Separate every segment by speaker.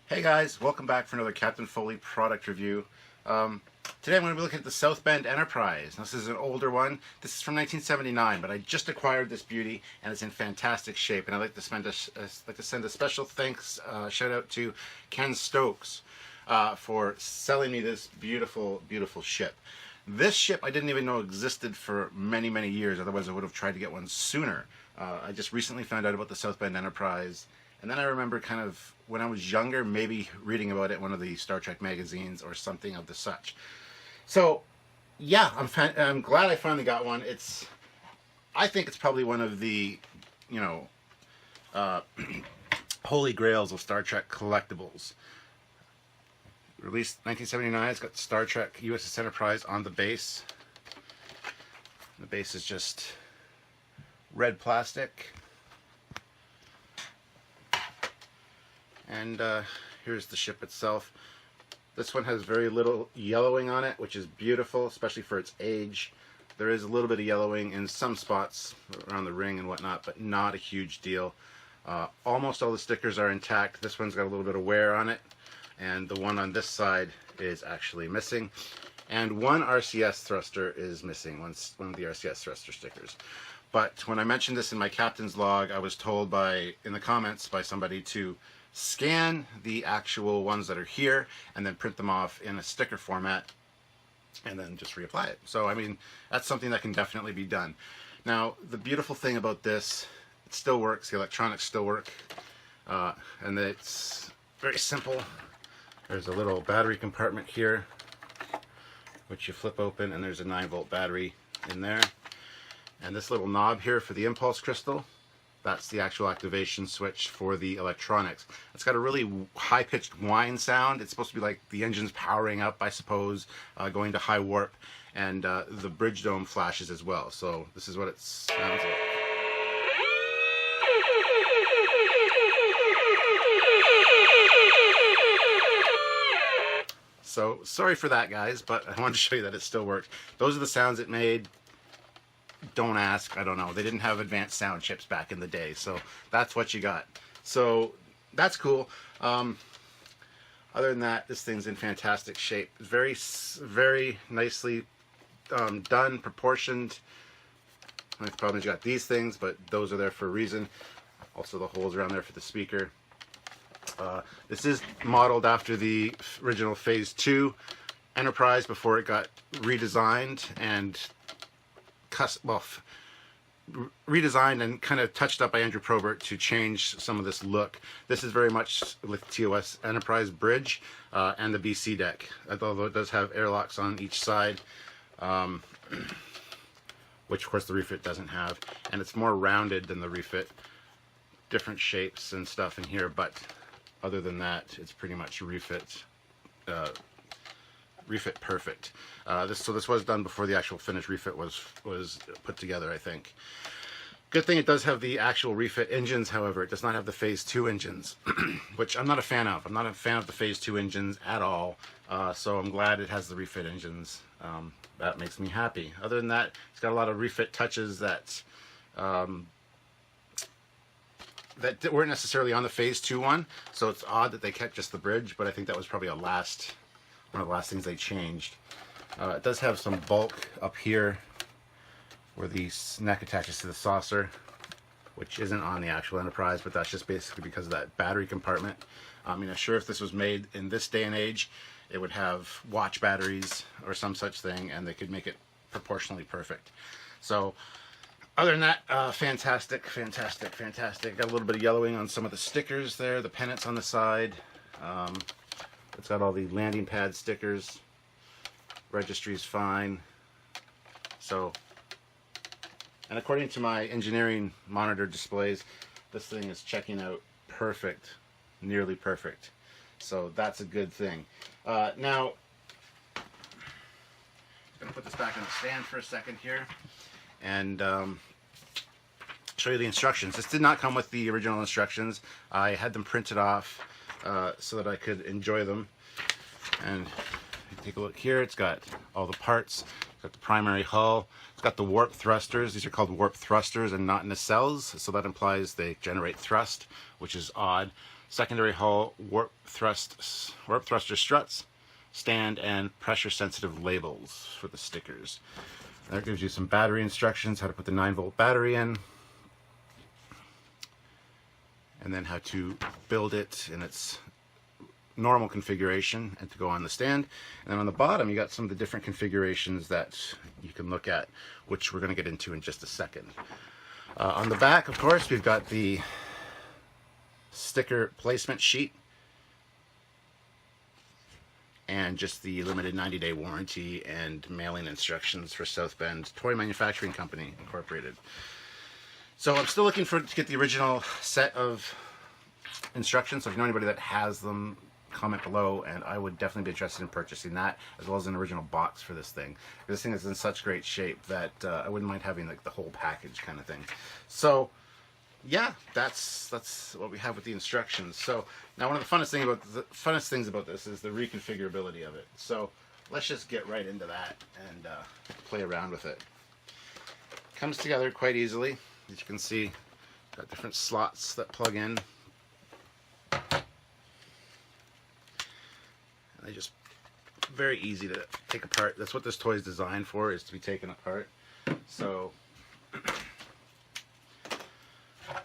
Speaker 1: Hey guys, welcome back for another Captain Foley product review. Today I'm going to be looking at the South Bend Enterprise. Now, this is an older one. This is from 1979, but I just acquired this beauty and it's in fantastic shape. And I'd like to send a special thanks, shout out to Ken Stokes for selling me this beautiful, beautiful ship. This ship I didn't even know existed for many, many years. Otherwise I would have tried to get one sooner. I just recently found out about the South Bend Enterprise. And then I remember kind of when I was younger, maybe reading about it in one of the Star Trek magazines or something of the such. So, yeah, I'm glad I finally got one. I think it's probably one of the, holy grails of Star Trek collectibles. Released 1979, it's got Star Trek U.S.S. Enterprise on the base. The base is just red plastic. And here's the ship itself. This one has very little yellowing on it, which is beautiful, especially for its age. There is a little bit of yellowing in some spots around the ring and whatnot, but not a huge deal. Almost all the stickers are intact. This one's got a little bit of wear on it, and the one on this side is actually missing. And one RCS thruster is missing, one of the RCS thruster stickers. But when I mentioned this in my captain's log, I was told in the comments by somebody to scan the actual ones that are here and then print them off in a sticker format and then just reapply it. So, I mean, that's something that can definitely be done. Now, the beautiful thing about this, it still works, the electronics still work, and it's very simple. There's a little battery compartment here, which you flip open, and there's a 9-volt battery in there. And this little knob here for the impulse crystal, that's the actual activation switch for the electronics. It's got a really high-pitched whine sound. It's supposed to be like the engine's powering up, I suppose, going to high warp, and the bridge dome flashes as well. So this is what it sounds like. So sorry for that, guys, but I wanted to show you that it still works. Those are the sounds it made. Don't ask, I don't know. They didn't have advanced sound chips back in the day, so that's what you got. So that's cool. Other than that, this thing's in fantastic shape. Very, very nicely done, proportioned. The problem is you got these things, but those are there for a reason. Also the holes around there for the speaker. This is modeled after the original Phase 2 Enterprise before it got redesigned and redesigned and kind of touched up by Andrew Probert to change some of this look. This is very much with TOS Enterprise bridge and the BC deck, although it does have airlocks on each side, which of course the refit doesn't have, and it's more rounded than the refit. Different shapes and stuff in here, but other than that, it's pretty much refit perfect. So this was done before the actual finished refit was put together, I think. Good thing it does have the actual refit engines, however. It does not have the Phase 2 engines, which I'm not a fan of. I'm not a fan of the Phase 2 engines at all, so I'm glad it has the refit engines. That makes me happy. Other than that, it's got a lot of refit touches that weren't necessarily on the Phase 2 one, so it's odd that they kept just the bridge, but I think that was probably one of the last things they changed. It does have some bulk up here where the neck attaches to the saucer, which isn't on the actual Enterprise, but that's just basically because of that battery compartment. I mean, I'm sure if this was made in this day and age, it would have watch batteries or some such thing, and they could make it proportionally perfect. So, other than that, fantastic, fantastic, fantastic. Got a little bit of yellowing on some of the stickers there, the pennants on the side. It's got all the landing pad stickers. Registry's fine. So, and according to my engineering monitor displays, this thing is checking out perfect, nearly perfect. So that's a good thing. Now, I'm going to put this back on the stand for a second here and show you the instructions. This did not come with the original instructions. I had them printed off so that I could enjoy them. And take a look here. It's got all the parts. It's got the primary hull. It's got the warp thrusters. These are called warp thrusters and not nacelles, so that implies they generate thrust, which is odd. secondary hull warp thruster struts, stand, and pressure sensitive labels for the stickers. That gives you some battery instructions, how to put the 9-volt battery in, and then how to build it in its normal configuration and to go on the stand. And then on the bottom you got some of the different configurations that you can look at, which we're going to get into in just a second. On the back, of course, we've got the sticker placement sheet and just the limited 90-day warranty and mailing instructions for South Bend Toy Manufacturing Company Incorporated. So I'm still looking to get the original set of instructions, so if you know anybody that has them, comment below, and I would definitely be interested in purchasing that, as well as an original box for this thing. This thing is in such great shape that I wouldn't mind having like the whole package kind of thing. So yeah, that's what we have with the instructions. So now one of the funnest things about this is the reconfigurability of it. So let's just get right into that and play around with it. Comes together quite easily. As you can see, got different slots that plug in. They just very easy to take apart. That's what this toy is designed for, is to be taken apart. So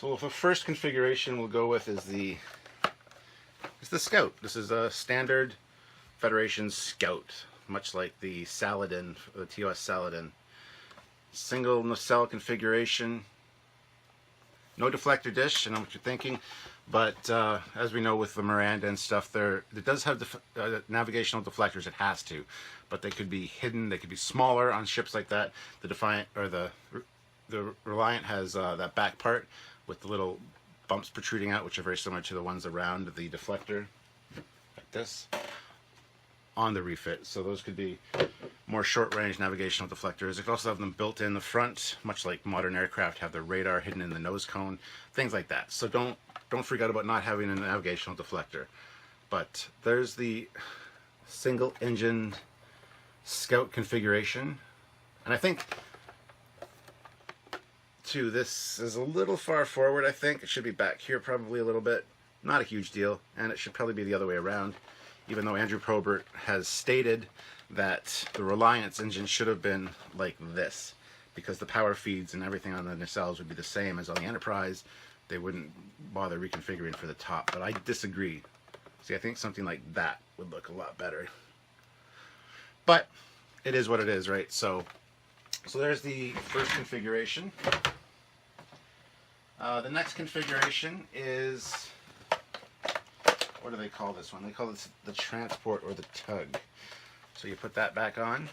Speaker 1: the first configuration we'll go with is the Scout. This is a standard Federation Scout, much like the Saladin, the TOS Saladin. Single nacelle configuration. No deflector dish, I know what you're thinking, but as we know with the Miranda and stuff, it does have navigational deflectors. It has to, but they could be hidden. They could be smaller on ships like that. The Defiant or the Reliant has that back part with the little bumps protruding out, which are very similar to the ones around the deflector, like this, on the refit. So those could be more short-range navigational deflectors. You can also have them built in the front, much like modern aircraft have their radar hidden in the nose cone, things like that. So don't freak out about not having a navigational deflector. But there's the single-engine Scout configuration, and I think too, this is a little far forward. I think it should be back here probably a little bit. Not a huge deal, and it should probably be the other way around, even though Andrew Probert has stated that the Reliance engine should have been like this, because the power feeds and everything on the nacelles would be the same as on the Enterprise. They wouldn't bother reconfiguring for the top, but I disagree. See, I think something like that would look a lot better. But it is what it is, right? So there's the first configuration. The next configuration is, what do they call this one? They call this the transport or the tug. So you put that back on.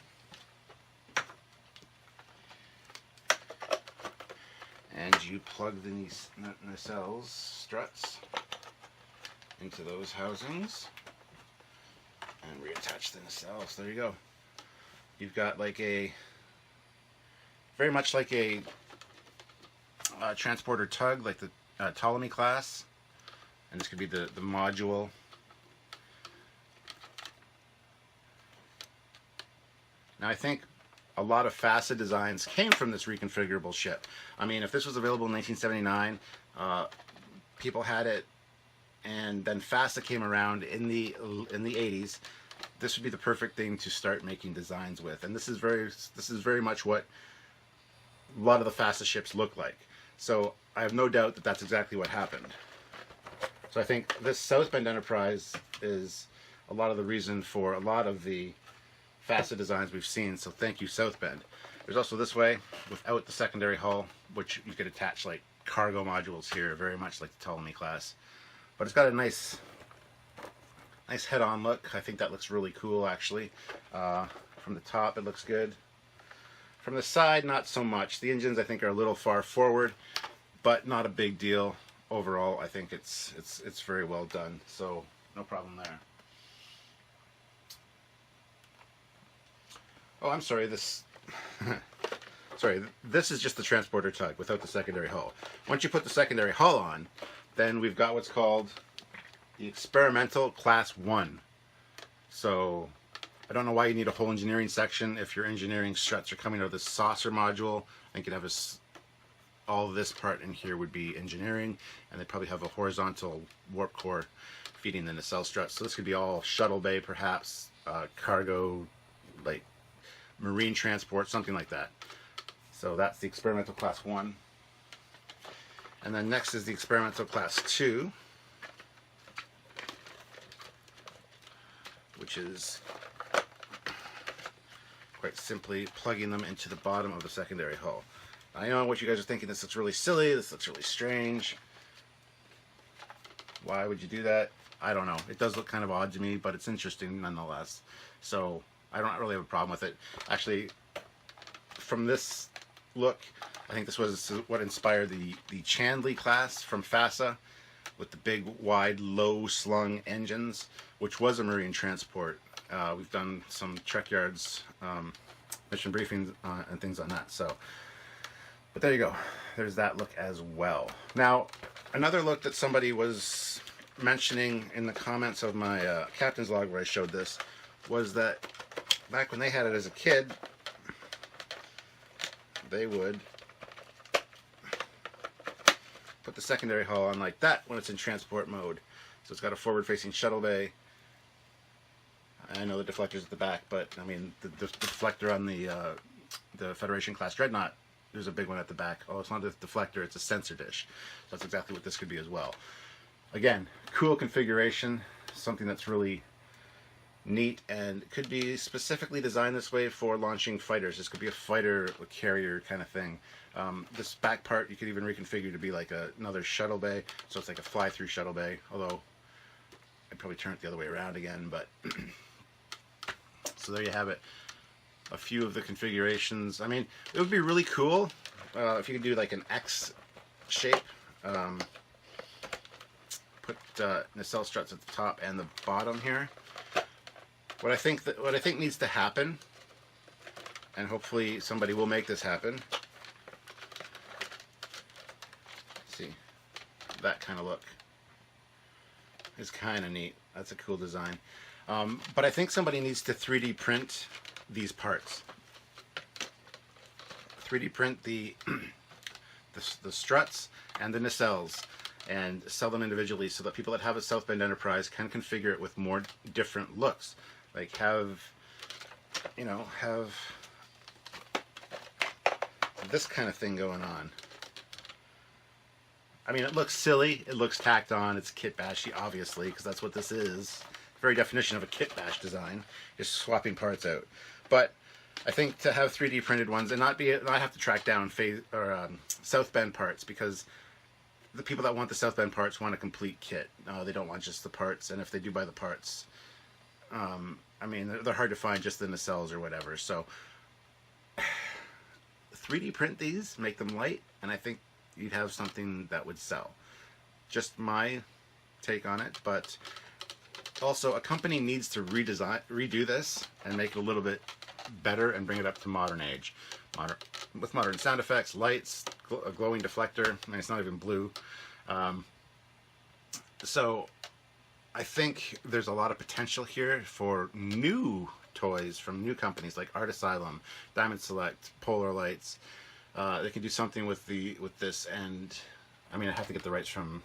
Speaker 1: And you plug the nacelles, struts, into those housings. And reattach the nacelles. There you go. You've got like very much like a transporter tug, like the Ptolemy class. And this could be the module. Now I think a lot of FASA designs came from this reconfigurable ship. I mean, if this was available in 1979, people had it, and then FASA came around in the 80s. This would be the perfect thing to start making designs with, and this is very much what a lot of the FASA ships look like. So I have no doubt that that's exactly what happened. So I think this South Bend Enterprise is a lot of the reason for a lot of the FASA designs we've seen, so thank you, South Bend. There's also this way, without the secondary hull, which you could attach like cargo modules here, very much like the Ptolemy class. But it's got a nice head-on look. I think that looks really cool, actually. From the top, it looks good. From the side, not so much. The engines, I think, are a little far forward, but not a big deal. Overall, I think it's very well done, so no problem there. Oh, I'm sorry, this is just the transporter tug without the secondary hull. Once you put the secondary hull on, then we've got what's called the Experimental Class 1. So I don't know why you need a whole engineering section if your engineering struts are coming out of this saucer module. I think you'd have all of this part in here would be engineering, and they probably have a horizontal warp core feeding the nacelle struts. So this could be all shuttle bay, perhaps, cargo, like marine transport, something like that. So that's the experimental class 1. And then next is the experimental class 2, which is quite simply plugging them into the bottom of the secondary hull. I know what you guys are thinking. This looks really silly. This looks really strange. Why would you do that? I don't know. It does look kind of odd to me, but it's interesting nonetheless. So I don't really have a problem with it. Actually, from this look, I think this was what inspired the Chandley class from FASA with the big, wide, low-slung engines, which was a marine transport. We've done some Trekyards mission briefings and things on that. So, but there you go. There's that look as well. Now, another look that somebody was mentioning in the comments of my captain's log where I showed this was that back when they had it as a kid, they would put the secondary hull on like that when it's in transport mode. So it's got a forward-facing shuttle bay. I know the deflector's at the back, but I mean the deflector on the Federation class Dreadnought, there's a big one at the back. Oh, it's not a deflector, it's a sensor dish. So that's exactly what this could be as well. Again, cool configuration, something that's really neat, and could be specifically designed this way for launching fighters. This could be a fighter carrier kind of thing. This back part you could even reconfigure to be like another shuttle bay, so it's like a fly-through shuttle bay, although I'd probably turn it the other way around again. But so there you have it, a few of the configurations. I mean, it would be really cool if you could do like an X shape, put nacelle struts at the top and the bottom here. What I think needs to happen, and hopefully somebody will make this happen. See, that kind of look is kind of neat. That's a cool design. But I think somebody needs to 3D print these parts. 3D print the struts and the nacelles and sell them individually so that people that have a South Bend Enterprise can configure it with more different looks. Like have this kind of thing going on. I mean, it looks silly, it looks tacked on, it's kit bashy, obviously, because that's what this is. The very definition of a kit bash design is swapping parts out. But I think to have 3D printed ones and not have to track down South Bend parts, because the people that want the South Bend parts want a complete kit. They don't want just the parts, and if they do buy the parts, I mean, they're hard to find just in the nacelles or whatever. So 3D print these, make them light, and I think you'd have something that would sell. Just my take on it, but also a company needs to redo this and make it a little bit better and bring it up to modern age. With modern sound effects, lights, a glowing deflector. I mean, it's not even blue. So I think there's a lot of potential here for new toys from new companies like Art Asylum, Diamond Select, Polar Lights. They can do something with this, and I mean, I have to get the rights from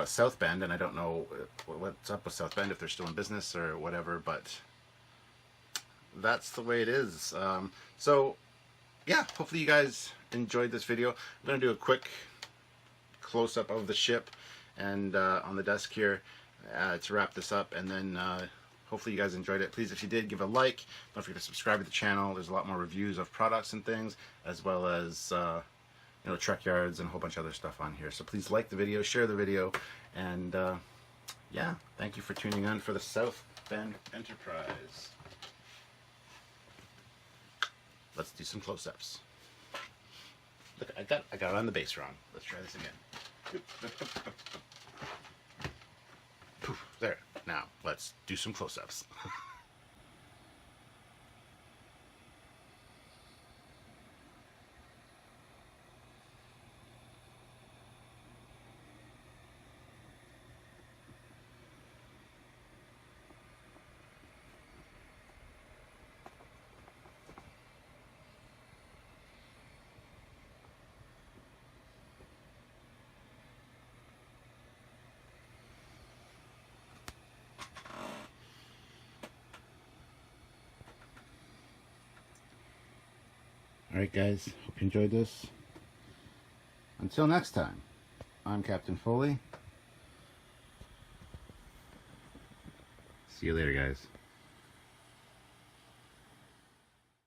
Speaker 1: South Bend, and I don't know what's up with South Bend, if they're still in business or whatever, but that's the way it is. So yeah, hopefully you guys enjoyed this video. I'm going to do a quick close-up of the ship and on the desk here to wrap this up, and then hopefully you guys enjoyed it. Please, if you did, give a like. Don't forget to subscribe to the channel. There's a lot more reviews of products and things, as well as Trekyards and a whole bunch of other stuff on here. So please like the video, share the video, and yeah, thank you for tuning in for the South Bend Enterprise. Let's do some close-ups. Look, I got it on the base wrong. Let's try this again. Poof, there. Now, let's do some close-ups. Alright guys, hope you enjoyed this. Until next time, I'm Captain Foley. See you later guys.